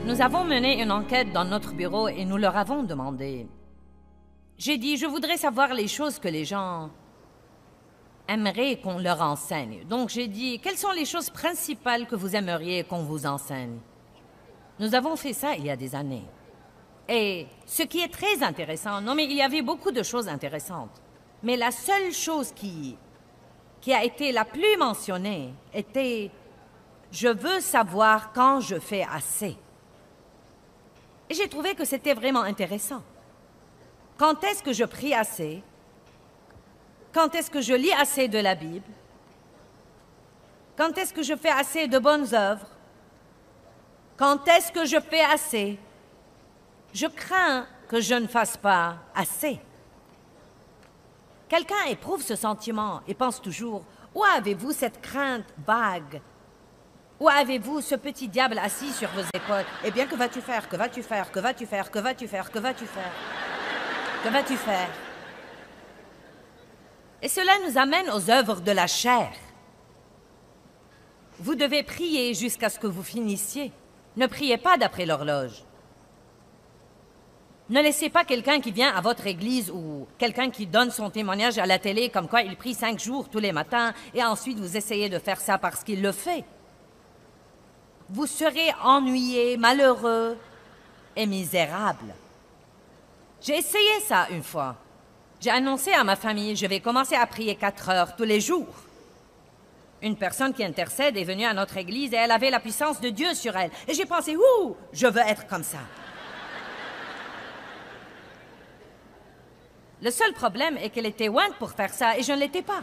Nous avons mené une enquête dans notre bureau et nous leur avons demandé. J'ai dit, je voudrais savoir les choses que les gens aimeraient qu'on leur enseigne. Donc j'ai dit, quelles sont les choses principales que vous aimeriez qu'on vous enseigne? Nous avons fait ça il y a des années. Et ce qui est très intéressant, non mais il y avait beaucoup de choses intéressantes, mais la seule chose qui a été la plus mentionnée était « Je veux savoir quand je fais assez ». Et j'ai trouvé que c'était vraiment intéressant. Quand est-ce que je prie assez? Quand est-ce que je lis assez de la Bible? Quand est-ce que je fais assez de bonnes œuvres? Quand est-ce que je fais assez? Je crains que je ne fasse pas assez. Quelqu'un éprouve ce sentiment et pense toujours, où avez-vous cette crainte vague? Où avez-vous ce petit diable assis sur vos épaules? Eh bien, que vas-tu faire? Que vas-tu faire? Que vas-tu faire? Que vas-tu faire? Que vas-tu faire? Que vas-tu faire? Et cela nous amène aux œuvres de la chair. Vous devez prier jusqu'à ce que vous finissiez. Ne priez pas d'après l'horloge. Ne laissez pas quelqu'un qui vient à votre église ou quelqu'un qui donne son témoignage à la télé comme quoi il prie 5 jours tous les matins et ensuite vous essayez de faire ça parce qu'il le fait. Vous serez ennuyé, malheureux et misérable. J'ai essayé ça une fois. J'ai annoncé à ma famille, je vais commencer à prier 4 heures tous les jours. Une personne qui intercède est venue à notre église et elle avait la puissance de Dieu sur elle. Et j'ai pensé, ouh, je veux être comme ça. Le seul problème est qu'elle était ointe pour faire ça et je ne l'étais pas.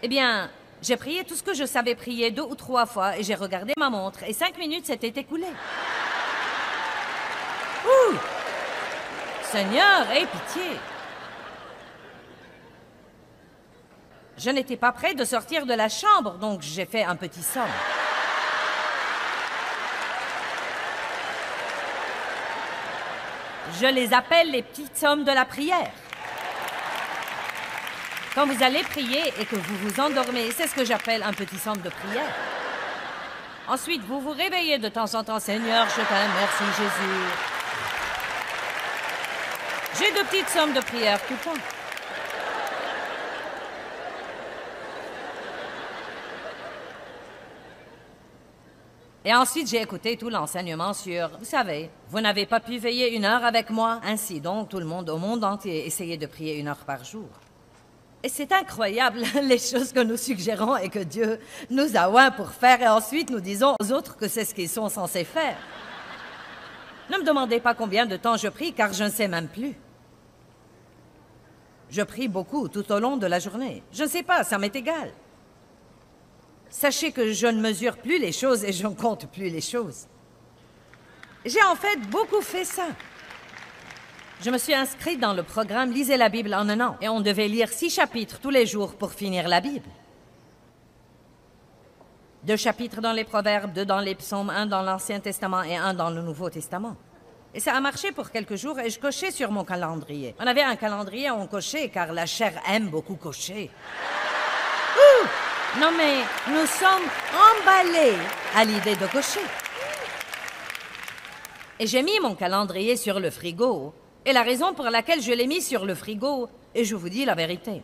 Eh bien, j'ai prié tout ce que je savais prier 2 ou 3 fois et j'ai regardé ma montre et 5 minutes s'étaient écoulées. Ouh! Seigneur, aie pitié! Je n'étais pas prêt de sortir de la chambre, donc j'ai fait un petit somme. Je les appelle les petites sommes de la prière. Quand vous allez prier et que vous vous endormez, c'est ce que j'appelle un petit somme de prière. Ensuite, vous vous réveillez de temps en temps. Seigneur, je t'aime, merci Jésus. J'ai 2 petites sommes de prière tout le temps. Et ensuite, j'ai écouté tout l'enseignement sur, vous savez, vous n'avez pas pu veiller 1 heure avec moi. Ainsi donc, tout le monde au monde entier essayait de prier 1 heure par jour. Et c'est incroyable, les choses que nous suggérons et que Dieu nous a oints pour faire. Et ensuite, nous disons aux autres que c'est ce qu'ils sont censés faire. Ne me demandez pas combien de temps je prie, car je ne sais même plus. Je prie beaucoup tout au long de la journée. Je ne sais pas, ça m'est égal. Sachez que je ne mesure plus les choses et je ne compte plus les choses. J'ai en fait beaucoup fait ça. Je me suis inscrite dans le programme Lisez la Bible en 1 an et on devait lire 6 chapitres tous les jours pour finir la Bible. 2 chapitres dans les Proverbes, 2 dans les Psaumes, 1 dans l'Ancien Testament et 1 dans le Nouveau Testament. Et ça a marché pour quelques jours et je cochais sur mon calendrier. On avait un calendrier, on cochait car la chair aime beaucoup cocher. Ouh! Non mais nous sommes emballés à l'idée de cocher. Et j'ai mis mon calendrier sur le frigo. Et la raison pour laquelle je l'ai mis sur le frigo, et je vous dis la vérité.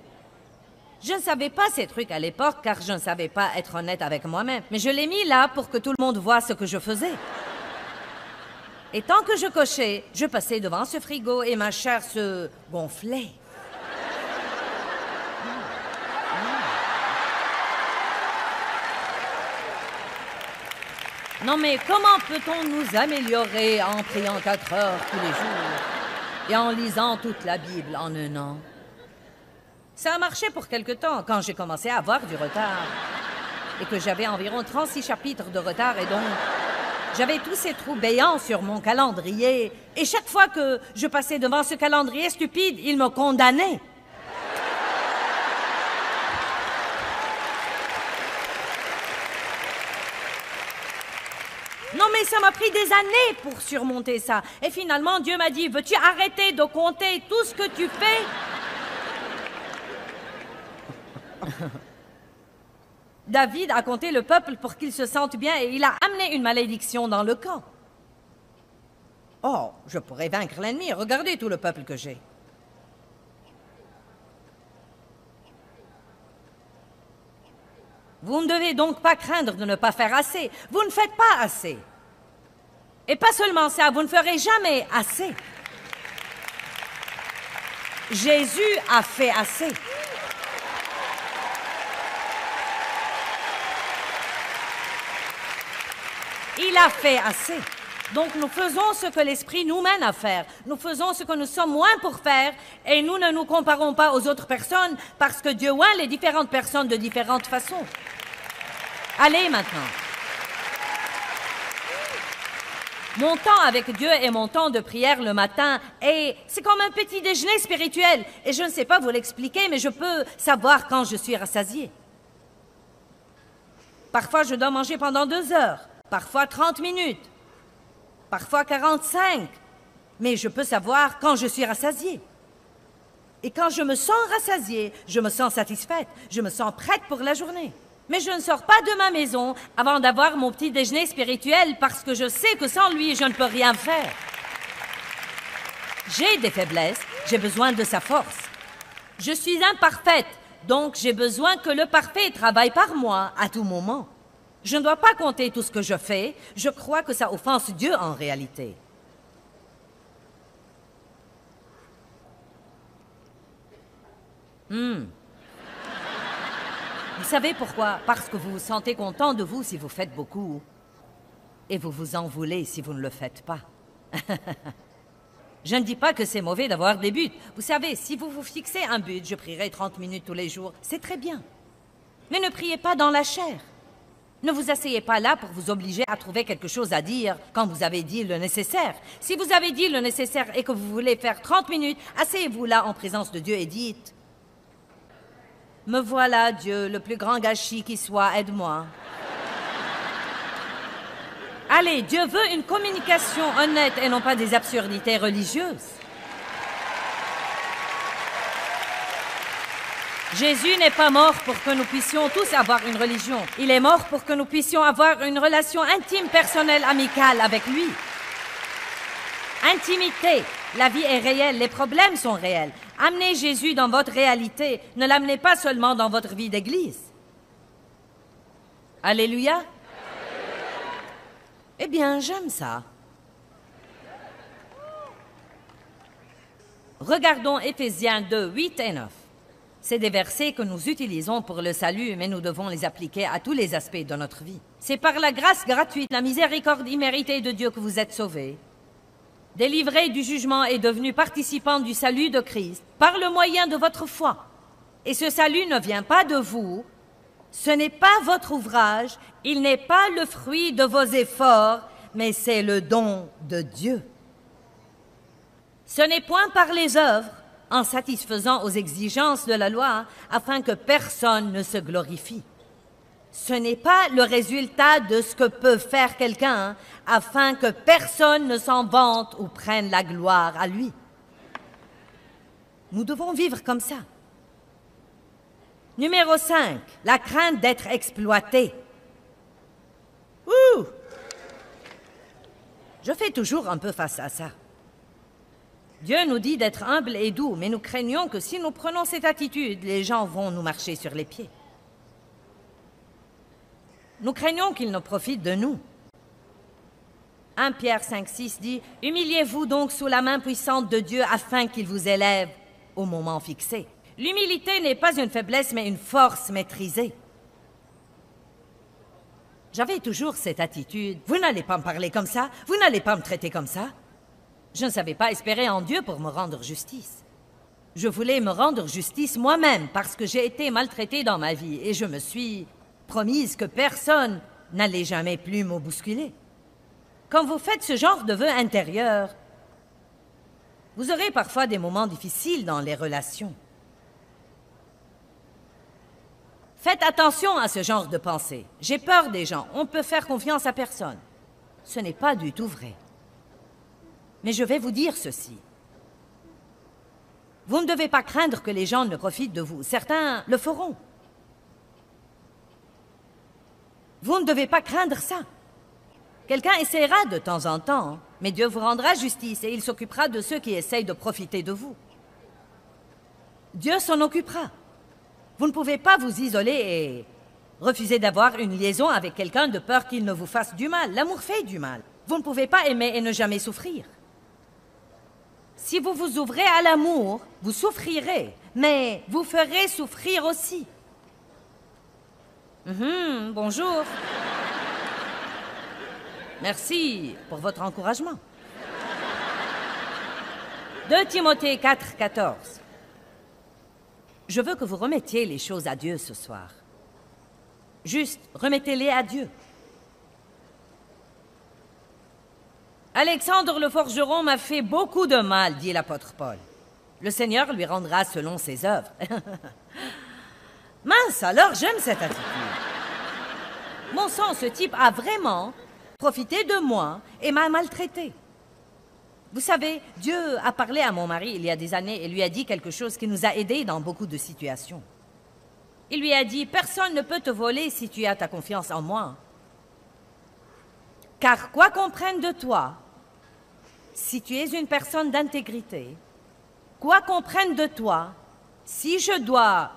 Je ne savais pas ces trucs à l'époque car je ne savais pas être honnête avec moi-même. Mais je l'ai mis là pour que tout le monde voie ce que je faisais. Et tant que je cochais, je passais devant ce frigo et ma chair se gonflait. Non mais comment peut-on nous améliorer en priant 4 heures tous les jours et en lisant toute la Bible en 1 an? Ça a marché pour quelque temps quand j'ai commencé à avoir du retard et que j'avais environ 36 chapitres de retard et donc j'avais tous ces trous béants sur mon calendrier et chaque fois que je passais devant ce calendrier stupide, il me condamnait. Non mais ça m'a pris des années pour surmonter ça. Et finalement, Dieu m'a dit, veux-tu arrêter de compter tout ce que tu fais? David a compté le peuple pour qu'il se sente bien et il a amené une malédiction dans le camp. Oh, je pourrais vaincre l'ennemi. Regardez tout le peuple que j'ai. Vous ne devez donc pas craindre de ne pas faire assez. Vous ne faites pas assez. Et pas seulement ça, vous ne ferez jamais assez. Jésus a fait assez. Il a fait assez. Donc nous faisons ce que l'Esprit nous mène à faire. Nous faisons ce que nous sommes moins pour faire et nous ne nous comparons pas aux autres personnes parce que Dieu oint les différentes personnes de différentes façons. Allez maintenant. Mon temps avec Dieu est mon temps de prière le matin et c'est comme un petit déjeuner spirituel. Et je ne sais pas vous l'expliquer, mais je peux savoir quand je suis rassasiée. Parfois, je dois manger pendant 2 heures, parfois 30 minutes, parfois 45. Mais je peux savoir quand je suis rassasiée. Et quand je me sens rassasiée, je me sens satisfaite, je me sens prête pour la journée. Mais je ne sors pas de ma maison avant d'avoir mon petit déjeuner spirituel parce que je sais que sans lui, je ne peux rien faire. J'ai des faiblesses, j'ai besoin de sa force. Je suis imparfaite, donc j'ai besoin que le parfait travaille par moi à tout moment. Je ne dois pas compter tout ce que je fais, je crois que ça offense Dieu en réalité. Vous savez pourquoi? Parce que vous vous sentez content de vous si vous faites beaucoup. Et vous vous en voulez si vous ne le faites pas. Je ne dis pas que c'est mauvais d'avoir des buts. Vous savez, si vous vous fixez un but, je prierai 30 minutes tous les jours, c'est très bien. Mais ne priez pas dans la chair. Ne vous asseyez pas là pour vous obliger à trouver quelque chose à dire quand vous avez dit le nécessaire. Si vous avez dit le nécessaire et que vous voulez faire 30 minutes, asseyez-vous là en présence de Dieu et dites: me voilà, Dieu, le plus grand gâchis qui soit, aide-moi. Allez, Dieu veut une communication honnête et non pas des absurdités religieuses. Jésus n'est pas mort pour que nous puissions tous avoir une religion. Il est mort pour que nous puissions avoir une relation intime, personnelle, amicale avec lui. Intimité. La vie est réelle, les problèmes sont réels. Amenez Jésus dans votre réalité, ne l'amenez pas seulement dans votre vie d'église. Alléluia. Eh bien, j'aime ça. Regardons Éphésiens 2, 8 et 9. C'est des versets que nous utilisons pour le salut, mais nous devons les appliquer à tous les aspects de notre vie. C'est par la grâce gratuite, la miséricorde imméritée de Dieu que vous êtes sauvés. Délivrés du jugement et devenus participants du salut de Christ par le moyen de votre foi. Et ce salut ne vient pas de vous, ce n'est pas votre ouvrage, il n'est pas le fruit de vos efforts, mais c'est le don de Dieu. Ce n'est point par les œuvres, en satisfaisant aux exigences de la loi, afin que personne ne se glorifie. Ce n'est pas le résultat de ce que peut faire quelqu'un, afin que personne ne s'en vante ou prenne la gloire à lui. Nous devons vivre comme ça. Numéro 5, la crainte d'être exploité. Ouh! Je fais toujours un peu face à ça. Dieu nous dit d'être humble et doux, mais nous craignons que si nous prenons cette attitude, les gens vont nous marcher sur les pieds. Nous craignons qu'ils ne profitent de nous. 1 Pierre 5, 6 dit « Humiliez-vous donc sous la main puissante de Dieu afin qu'il vous élève au moment fixé. » L'humilité n'est pas une faiblesse, mais une force maîtrisée. J'avais toujours cette attitude. Vous n'allez pas me parler comme ça, vous n'allez pas me traiter comme ça. Je ne savais pas espérer en Dieu pour me rendre justice. Je voulais me rendre justice moi-même parce que j'ai été maltraitée dans ma vie et je me suis promise que personne n'allait jamais plus me bousculer. Quand vous faites ce genre de vœux intérieurs, vous aurez parfois des moments difficiles dans les relations. Faites attention à ce genre de pensée. J'ai peur des gens. On peut faire confiance à personne. Ce n'est pas du tout vrai. Mais je vais vous dire ceci. Vous ne devez pas craindre que les gens ne profitent de vous. Certains le feront. Vous ne devez pas craindre ça. Quelqu'un essaiera de temps en temps, mais Dieu vous rendra justice et il s'occupera de ceux qui essayent de profiter de vous. Dieu s'en occupera. Vous ne pouvez pas vous isoler et refuser d'avoir une liaison avec quelqu'un de peur qu'il ne vous fasse du mal. L'amour fait du mal. Vous ne pouvez pas aimer et ne jamais souffrir. Si vous vous ouvrez à l'amour, vous souffrirez, mais vous ferez souffrir aussi. Bonjour. Merci pour votre encouragement. 2 Timothée 4, 14. Je veux que vous remettiez les choses à Dieu ce soir. Juste, remettez-les à Dieu. Alexandre le forgeron m'a fait beaucoup de mal, dit l'apôtre Paul. Le Seigneur lui rendra selon ses œuvres. Mince, alors j'aime cette attitude. Mon sang, ce type a vraiment profité de moi et m'a maltraité. Vous savez, Dieu a parlé à mon mari il y a des années et lui a dit quelque chose qui nous a aidés dans beaucoup de situations. Il lui a dit, personne ne peut te voler si tu as ta confiance en moi. Car quoi qu'on prenne de toi, si tu es une personne d'intégrité, quoi qu'on prenne de toi, si je dois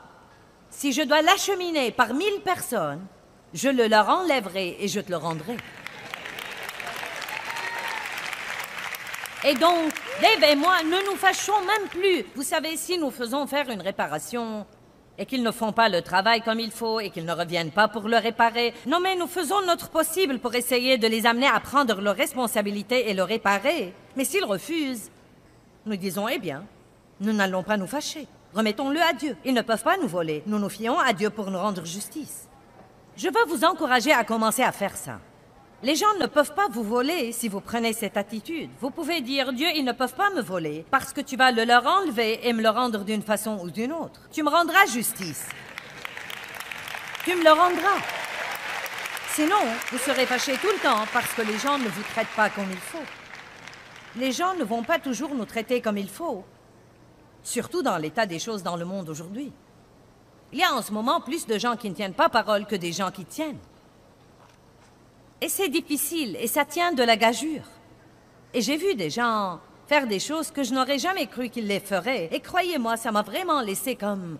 l'acheminer par 1000 personnes, je le leur enlèverai et je te le rendrai. Et donc, Dave et moi ne nous fâchons même plus. Vous savez, si nous faisons faire une réparation et qu'ils ne font pas le travail comme il faut et qu'ils ne reviennent pas pour le réparer, non mais nous faisons notre possible pour essayer de les amener à prendre leurs responsabilités et le réparer. Mais s'ils refusent, nous disons, eh bien, nous n'allons pas nous fâcher. Remettons-le à Dieu. Ils ne peuvent pas nous voler. Nous nous fions à Dieu pour nous rendre justice. Je veux vous encourager à commencer à faire ça. Les gens ne peuvent pas vous voler si vous prenez cette attitude. Vous pouvez dire, Dieu, ils ne peuvent pas me voler parce que tu vas le leur enlever et me le rendre d'une façon ou d'une autre. Tu me rendras justice. Tu me le rendras. Sinon, vous serez fâchés tout le temps parce que les gens ne vous traitent pas comme il faut. Les gens ne vont pas toujours nous traiter comme il faut, surtout dans l'état des choses dans le monde aujourd'hui. Il y a en ce moment plus de gens qui ne tiennent pas parole que des gens qui tiennent. Et c'est difficile, et ça tient de la gageure. Et j'ai vu des gens faire des choses que je n'aurais jamais cru qu'ils les feraient. Et croyez-moi, ça m'a vraiment laissé comme...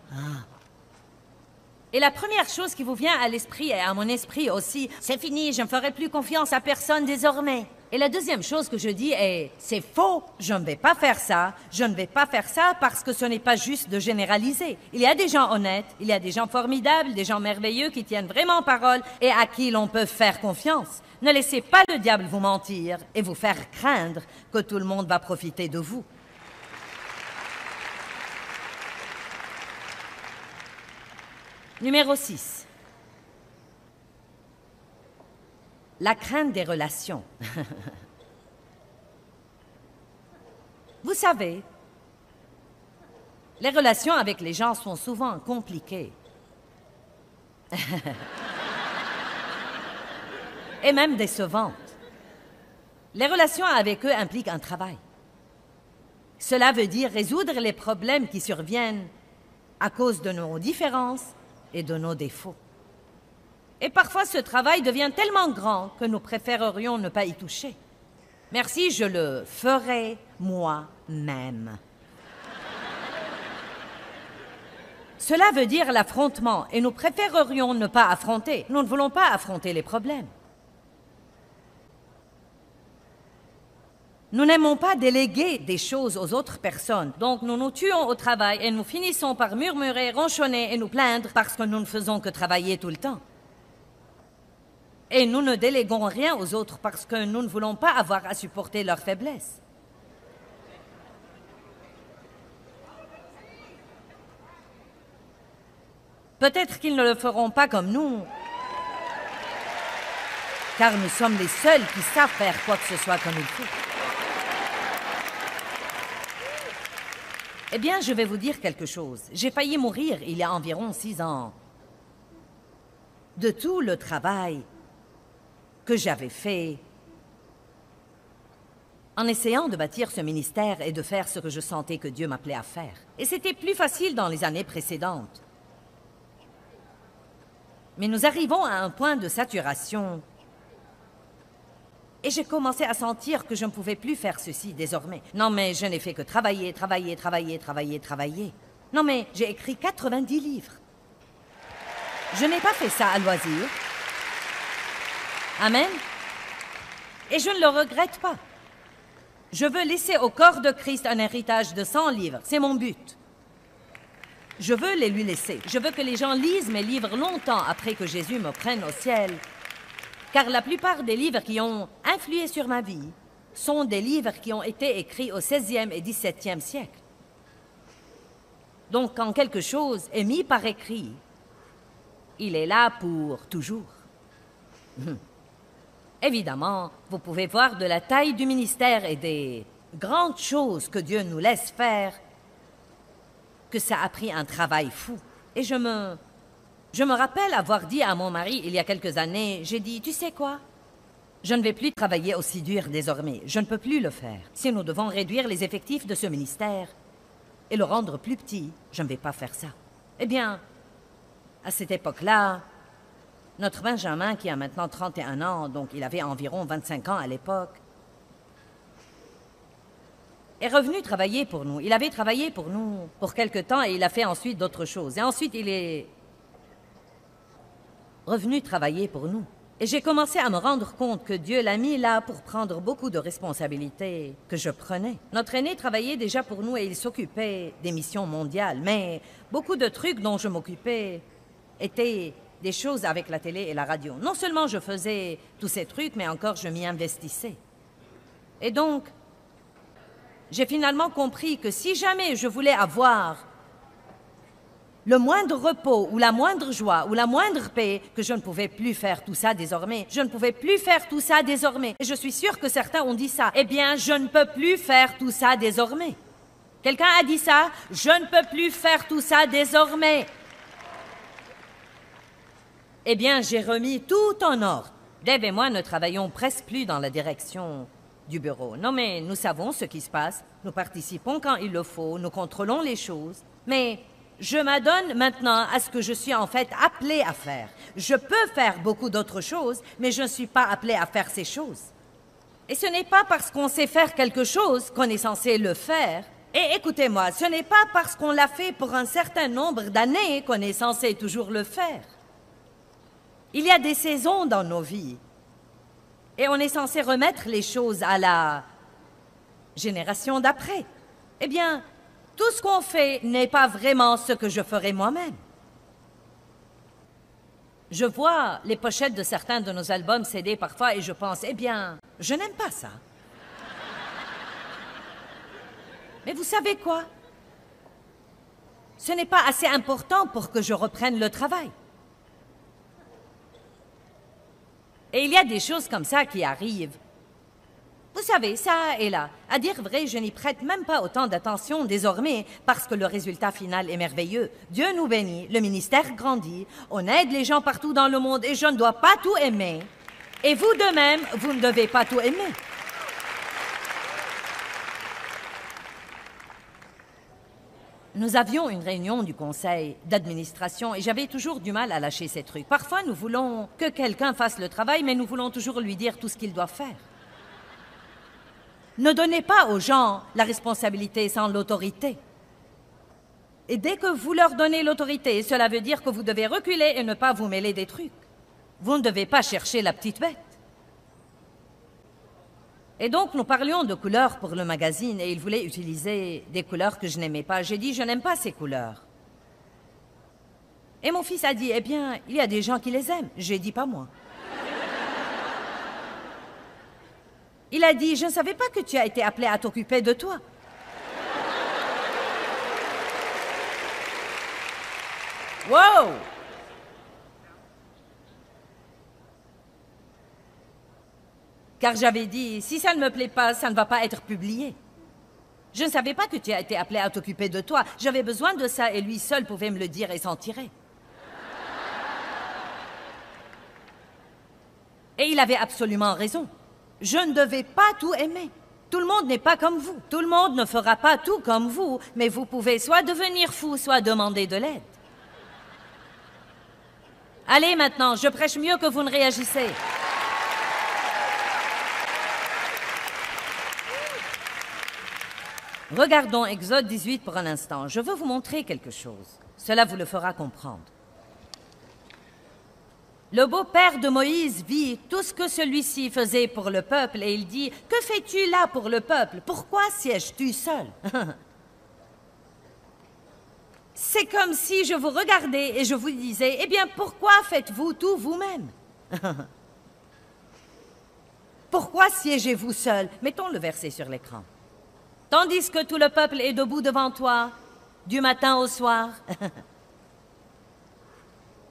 Et la première chose qui vous vient à l'esprit, et à mon esprit aussi, c'est fini, je ne ferai plus confiance à personne désormais. Et la deuxième chose que je dis est, c'est faux, je ne vais pas faire ça, je ne vais pas faire ça parce que ce n'est pas juste de généraliser. Il y a des gens honnêtes, il y a des gens formidables, des gens merveilleux qui tiennent vraiment parole et à qui l'on peut faire confiance. Ne laissez pas le diable vous mentir et vous faire craindre que tout le monde va profiter de vous. Numéro 6. La crainte des relations. Vous savez, les relations avec les gens sont souvent compliquées. Et même décevantes. Les relations avec eux impliquent un travail. Cela veut dire résoudre les problèmes qui surviennent à cause de nos différences et de nos défauts. Et parfois, ce travail devient tellement grand que nous préférerions ne pas y toucher. Merci, je le ferai moi-même. Cela veut dire l'affrontement, et nous préférerions ne pas affronter. Nous ne voulons pas affronter les problèmes. Nous n'aimons pas déléguer des choses aux autres personnes, donc nous nous tuons au travail et nous finissons par murmurer, ronchonner et nous plaindre parce que nous ne faisons que travailler tout le temps. Et nous ne déléguons rien aux autres parce que nous ne voulons pas avoir à supporter leurs faiblesses. Peut-être qu'ils ne le feront pas comme nous, car nous sommes les seuls qui savent faire quoi que ce soit comme il faut. Eh bien, je vais vous dire quelque chose. J'ai failli mourir il y a environ 6 ans. De tout le travail que j'avais fait en essayant de bâtir ce ministère et de faire ce que je sentais que Dieu m'appelait à faire. Et c'était plus facile dans les années précédentes. Mais nous arrivons à un point de saturation. Et j'ai commencé à sentir que je ne pouvais plus faire ceci désormais. Non, mais je n'ai fait que travailler, travailler, travailler, travailler, travailler. Non, mais j'ai écrit 90 livres. Je n'ai pas fait ça à loisir. Amen. Et je ne le regrette pas. Je veux laisser au corps de Christ un héritage de 100 livres. C'est mon but. Je veux les lui laisser. Je veux que les gens lisent mes livres longtemps après que Jésus me prenne au ciel. Car la plupart des livres qui ont influé sur ma vie sont des livres qui ont été écrits au XVIe et XVIIe siècle. Donc, quand quelque chose est mis par écrit, il est là pour toujours. Évidemment, vous pouvez voir de la taille du ministère et des grandes choses que Dieu nous laisse faire, que ça a pris un travail fou. Et je me rappelle avoir dit à mon mari, il y a quelques années, j'ai dit, tu sais quoi? Je ne vais plus travailler aussi dur désormais. Je ne peux plus le faire. Si nous devons réduire les effectifs de ce ministère et le rendre plus petit, je ne vais pas faire ça. Eh bien, à cette époque-là, notre Benjamin, qui a maintenant 31 ans, donc il avait environ 25 ans à l'époque, est revenu travailler pour nous. Il avait travaillé pour nous pour quelque temps et il a fait ensuite d'autres choses. Et ensuite, il est revenu travailler pour nous. Et j'ai commencé à me rendre compte que Dieu l'a mis là pour prendre beaucoup de responsabilités que je prenais. Notre aîné travaillait déjà pour nous et il s'occupait des missions mondiales. Mais beaucoup de trucs dont je m'occupais étaient des choses avec la télé et la radio. Non seulement je faisais tous ces trucs, mais encore je m'y investissais. Et donc, j'ai finalement compris que si jamais je voulais avoir le moindre repos ou la moindre joie ou la moindre paix, que je ne pouvais plus faire tout ça désormais. Je ne pouvais plus faire tout ça désormais. Et je suis sûre que certains ont dit ça. Eh bien, je ne peux plus faire tout ça désormais. Quelqu'un a dit ça? Je ne peux plus faire tout ça désormais. Eh bien, j'ai remis tout en ordre. Dave et moi ne travaillons presque plus dans la direction du bureau. Non, mais nous savons ce qui se passe. Nous participons quand il le faut. Nous contrôlons les choses. Mais je m'adonne maintenant à ce que je suis en fait appelée à faire. Je peux faire beaucoup d'autres choses, mais je ne suis pas appelée à faire ces choses. Et ce n'est pas parce qu'on sait faire quelque chose qu'on est censé le faire. Et écoutez-moi, ce n'est pas parce qu'on l'a fait pour un certain nombre d'années qu'on est censé toujours le faire. Il y a des saisons dans nos vies. Et on est censé remettre les choses à la génération d'après. Eh bien, tout ce qu'on fait n'est pas vraiment ce que je ferais moi-même. Je vois les pochettes de certains de nos albums CD parfois et je pense, eh bien, je n'aime pas ça. Mais vous savez quoi? Ce n'est pas assez important pour que je reprenne le travail. Et il y a des choses comme ça qui arrivent. Vous savez, ça et là. À dire vrai, je n'y prête même pas autant d'attention désormais parce que le résultat final est merveilleux. Dieu nous bénit, le ministère grandit, on aide les gens partout dans le monde et je ne dois pas tout aimer. Et vous de même, vous ne devez pas tout aimer. Nous avions une réunion du conseil d'administration et j'avais toujours du mal à lâcher ces trucs. Parfois, nous voulons que quelqu'un fasse le travail, mais nous voulons toujours lui dire tout ce qu'il doit faire. Ne donnez pas aux gens la responsabilité sans l'autorité. Et dès que vous leur donnez l'autorité, cela veut dire que vous devez reculer et ne pas vous mêler des trucs. Vous ne devez pas chercher la petite bête. Et donc, nous parlions de couleurs pour le magazine et il voulait utiliser des couleurs que je n'aimais pas. J'ai dit, je n'aime pas ces couleurs. Et mon fils a dit, eh bien, il y a des gens qui les aiment. J'ai dit, pas moi. Il a dit, je ne savais pas que tu as été appelé à t'occuper de toi. Wow! Car j'avais dit, si ça ne me plaît pas, ça ne va pas être publié. Je ne savais pas que tu as été appelé à t'occuper de toi. J'avais besoin de ça et lui seul pouvait me le dire et s'en tirer. Et il avait absolument raison. Je ne devais pas tout aimer. Tout le monde n'est pas comme vous. Tout le monde ne fera pas tout comme vous, mais vous pouvez soit devenir fou, soit demander de l'aide. Allez maintenant, je prêche mieux que vous ne réagissez. Regardons Exode 18 pour un instant. Je veux vous montrer quelque chose. Cela vous le fera comprendre. Le beau-père de Moïse vit tout ce que celui-ci faisait pour le peuple et il dit « Que fais-tu là pour le peuple? Pourquoi sièges-tu seul? » C'est comme si je vous regardais et je vous disais « Eh bien, pourquoi faites-vous tout vous-même? » Pourquoi siégez-vous seul? Mettons le verset sur l'écran. Tandis que tout le peuple est debout devant toi, du matin au soir.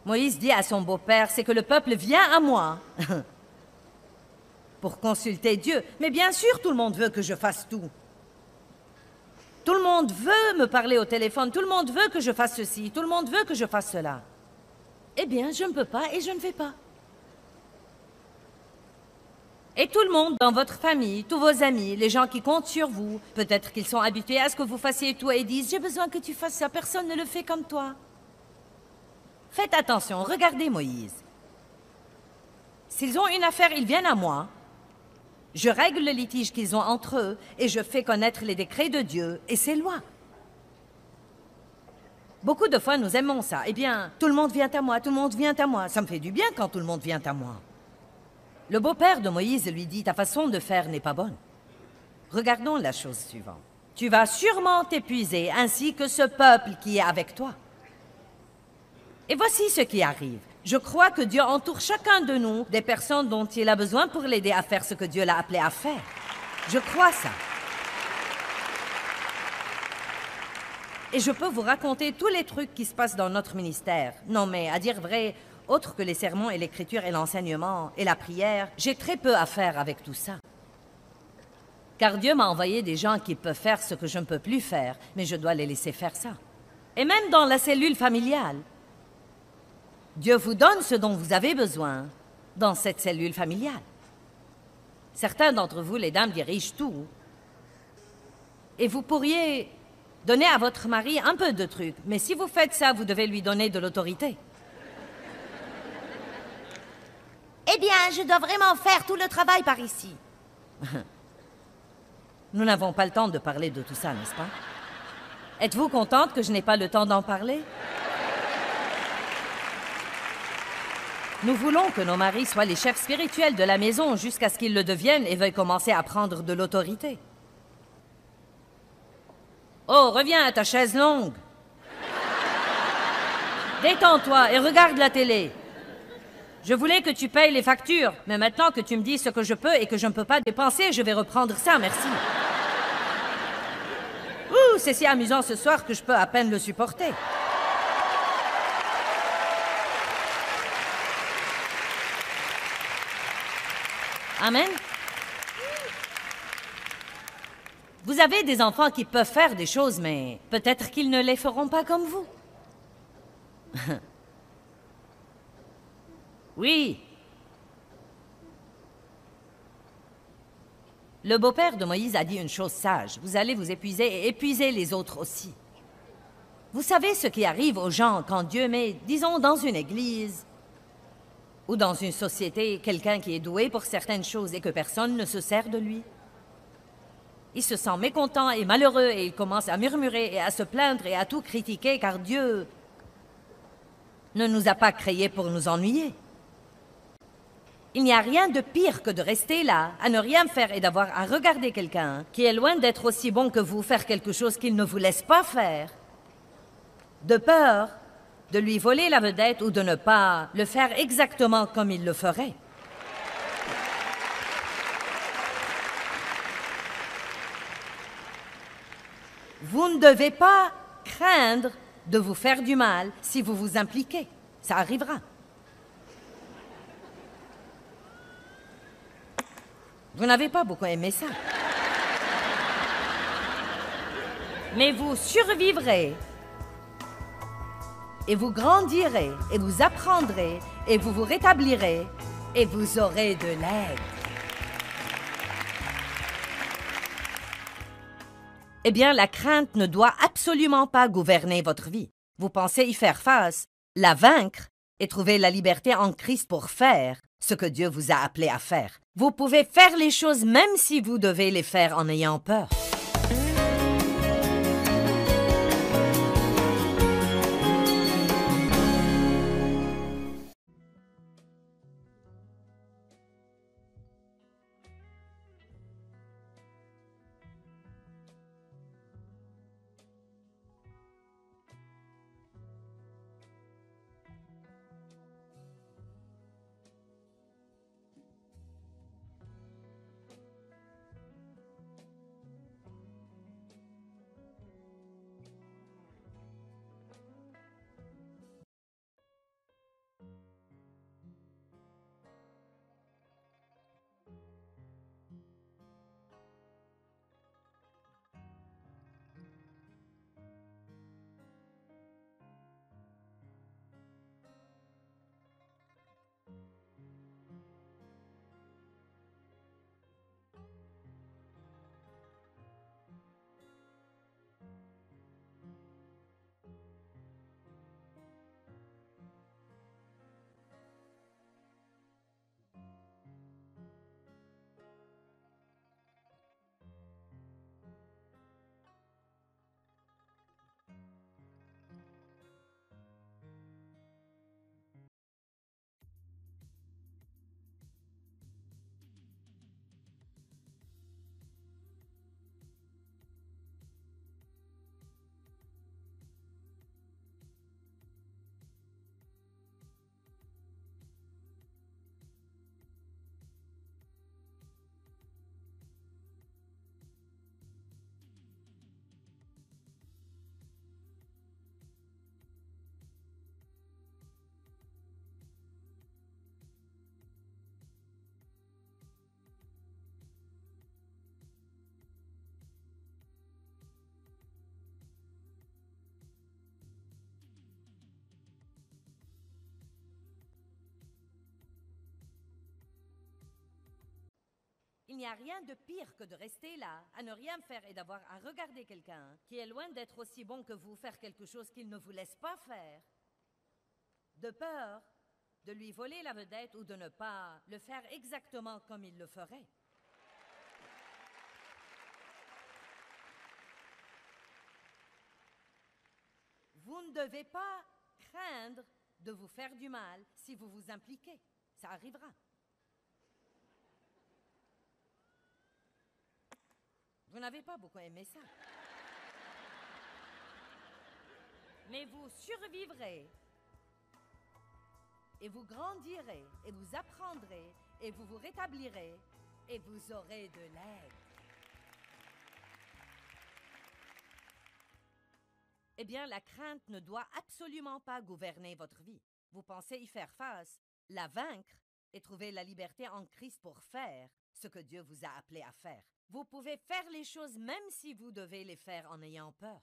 Moïse dit à son beau-père, c'est que le peuple vient à moi pour consulter Dieu. Mais bien sûr, tout le monde veut que je fasse tout. Tout le monde veut me parler au téléphone, tout le monde veut que je fasse ceci, tout le monde veut que je fasse cela. Eh bien, je ne peux pas et je ne vais pas. Et tout le monde dans votre famille, tous vos amis, les gens qui comptent sur vous, peut-être qu'ils sont habitués à ce que vous fassiez tout et disent « J'ai besoin que tu fasses ça, personne ne le fait comme toi. » Faites attention, regardez Moïse. S'ils ont une affaire, ils viennent à moi. Je règle le litige qu'ils ont entre eux et je fais connaître les décrets de Dieu et ses lois. Beaucoup de fois, nous aimons ça. Eh bien, tout le monde vient à moi, tout le monde vient à moi. Ça me fait du bien quand tout le monde vient à moi. Le beau-père de Moïse lui dit « Ta façon de faire n'est pas bonne. » Regardons la chose suivante. Tu vas sûrement t'épuiser, ainsi que ce peuple qui est avec toi. Et voici ce qui arrive. Je crois que Dieu entoure chacun de nous des personnes dont il a besoin pour l'aider à faire ce que Dieu l'a appelé à faire. Je crois ça. Et je peux vous raconter tous les trucs qui se passent dans notre ministère. Non, mais à dire vrai, autre que les sermons et l'écriture et l'enseignement et la prière, j'ai très peu à faire avec tout ça. Car Dieu m'a envoyé des gens qui peuvent faire ce que je ne peux plus faire, mais je dois les laisser faire ça. Et même dans la cellule familiale, Dieu vous donne ce dont vous avez besoin dans cette cellule familiale. Certains d'entre vous, les dames, dirigent tout. Et vous pourriez donner à votre mari un peu de trucs, mais si vous faites ça, vous devez lui donner de l'autorité. Eh bien, je dois vraiment faire tout le travail par ici. Nous n'avons pas le temps de parler de tout ça, n'est-ce pas? Êtes-vous contente que je n'ai pas le temps d'en parler? Nous voulons que nos maris soient les chefs spirituels de la maison jusqu'à ce qu'ils le deviennent et veuillent commencer à prendre de l'autorité. Oh, reviens à ta chaise longue. Détends-toi et regarde la télé. Je voulais que tu payes les factures, mais maintenant que tu me dis ce que je peux et que je ne peux pas dépenser, je vais reprendre ça, merci. Ouh, c'est si amusant ce soir que je peux à peine le supporter. Amen. Vous avez des enfants qui peuvent faire des choses, mais peut-être qu'ils ne les feront pas comme vous. Oui. Le beau-père de Moïse a dit une chose sage. Vous allez vous épuiser et épuiser les autres aussi. Vous savez ce qui arrive aux gens quand Dieu met, disons, dans une église ou dans une société, quelqu'un qui est doué pour certaines choses et que personne ne se sert de lui? Il se sent mécontent et malheureux et il commence à murmurer et à se plaindre et à tout critiquer car Dieu ne nous a pas créés pour nous ennuyer. Il n'y a rien de pire que de rester là, à ne rien faire et d'avoir à regarder quelqu'un qui est loin d'être aussi bon que vous faire quelque chose qu'il ne vous laisse pas faire, de peur de lui voler la vedette ou de ne pas le faire exactement comme il le ferait. Vous ne devez pas craindre de vous faire du mal si vous vous impliquez. Ça arrivera. Vous n'avez pas beaucoup aimé ça. Mais vous survivrez. Et vous grandirez. Et vous apprendrez. Et vous vous rétablirez. Et vous aurez de l'aide. Eh bien, la crainte ne doit absolument pas gouverner votre vie. Vous pensez y faire face, la vaincre, et trouver la liberté en Christ pour faire ce que Dieu vous a appelé à faire. Vous pouvez faire les choses même si vous devez les faire en ayant peur. Il n'y a rien de pire que de rester là, à ne rien faire et d'avoir à regarder quelqu'un qui est loin d'être aussi bon que vous faire quelque chose qu'il ne vous laisse pas faire. De peur de lui voler la vedette ou de ne pas le faire exactement comme il le ferait. Vous ne devez pas craindre de vous faire du mal si vous vous impliquez. Ça arrivera. Vous n'avez pas beaucoup aimé ça. Mais vous survivrez. Et vous grandirez. Et vous apprendrez. Et vous vous rétablirez. Et vous aurez de l'aide. Eh bien, la crainte ne doit absolument pas gouverner votre vie. Vous pensez y faire face, la vaincre et trouver la liberté en Christ pour faire ce que Dieu vous a appelé à faire. Vous pouvez faire les choses même si vous devez les faire en ayant peur.